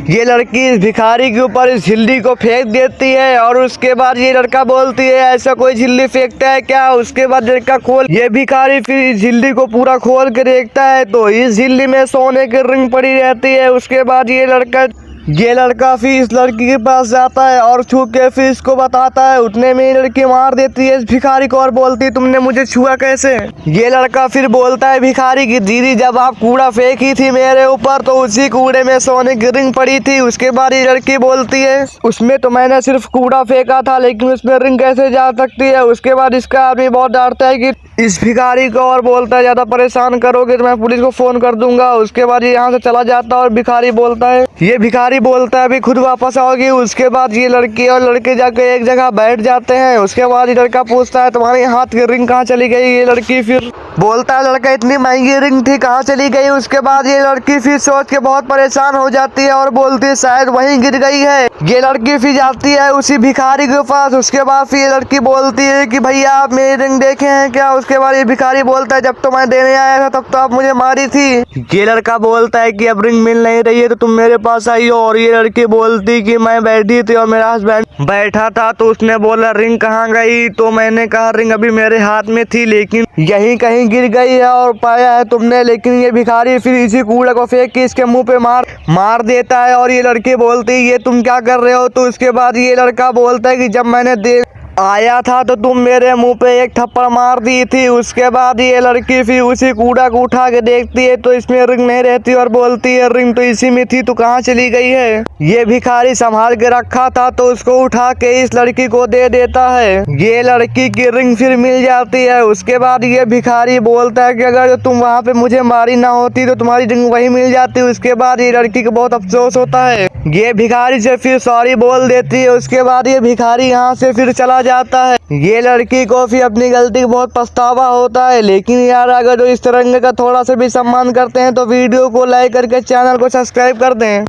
ये लड़की इस भिखारी के ऊपर इस झिल्ली को फेंक देती है और उसके बाद ये लड़का बोलती है ऐसा कोई झिल्ली फेंकता है क्या। उसके बाद लड़का ये भिखारी फिर इस झिल्ली को पूरा खोल के देखता है तो इस झिल्ली में सोने की रिंग पड़ी रहती है। उसके बाद ये लड़का फिर इस लड़की के पास जाता है और छू के फिर इसको बताता है। उतने में ये लड़की मार देती है इस भिखारी को और बोलती है तुमने मुझे छुआ कैसे। ये लड़का फिर बोलता है भिखारी की दीदी जब आप कूड़ा फेंकी थी मेरे ऊपर तो उसी कूड़े में सोने की रिंग पड़ी थी। उसके बाद ये लड़की बोलती है उसमें तो मैंने सिर्फ कूड़ा फेंका था लेकिन उसमें रिंग कैसे जा सकती है। उसके बाद इसका आदमी बहुत डांटता है कि इस भिखारी को और बोलता है ज्यादा परेशान करोगे तो मैं पुलिस को फोन कर दूंगा। उसके बाद ये यहाँ से चला जाता है और भिखारी बोलता है अभी खुद वापस आओगी। उसके बाद ये लड़की और लड़के जाके एक जगह बैठ जाते हैं। उसके बाद ये लड़का पूछता है तुम्हारे हाथ की रिंग कहाँ चली गई। ये लड़की फिर बोलता है लड़का इतनी महंगी रिंग थी कहाँ चली गई। उसके बाद ये लड़की फिर सोच के बहुत परेशान हो जाती है और बोलती है शायद वहीं गिर गई है। ये लड़की फिर जाती है उसी भिखारी के पास। उसके बाद फिर ये लड़की बोलती है कि भैया आप मेरी रिंग देखे हैं क्या। उसके बाद ये भिखारी बोलता है जब तो मैं देने आया था तब तो आप मुझे मारी थी। ये लड़का बोलता है कि अब रिंग मिल नहीं रही है तो तुम मेरे पास आई हो। और ये लड़की बोलती कि मैं बैठी थी और मेरा हस्बैंड बैठा था तो उसने बोला रिंग कहाँ गई। तो मैंने कहा रिंग अभी मेरे हाथ में थी लेकिन यहीं कहीं गिर गई है और पाया है तुमने। लेकिन ये भिखारी फिर इसी कूड़े को फेंक के इसके मुंह पे मार देता है। और ये लड़की बोलती है ये तुम क्या कर रहे हो। तो उसके बाद ये लड़का बोलता है कि जब मैंने आया था तो तुम मेरे मुंह पे एक थप्पड़ मार दी थी। उसके बाद ये लड़की फिर उसी कूड़ा को उठा के देखती है तो इसमें रिंग नहीं रहती और बोलती है रिंग तो इसी में थी तो कहाँ चली गई है। ये भिखारी संभाल के रखा था तो उसको उठा के इस लड़की को दे देता है। ये लड़की की रिंग फिर मिल जाती है। उसके बाद ये भिखारी बोलता है कि अगर तुम वहाँ पे मुझे मारी ना होती तो तुम्हारी रिंग वही मिल जाती। उसके बाद ये लड़की को बहुत अफसोस होता है। ये भिखारी से फिर सॉरी बोल देती है। उसके बाद ये भिखारी यहाँ से फिर चला जाता है। ये लड़की को फिर अपनी गलती का बहुत पछतावा होता है। लेकिन यार अगर जो इस तिरंगे का थोड़ा सा भी सम्मान करते हैं तो वीडियो को लाइक करके चैनल को सब्सक्राइब कर दें।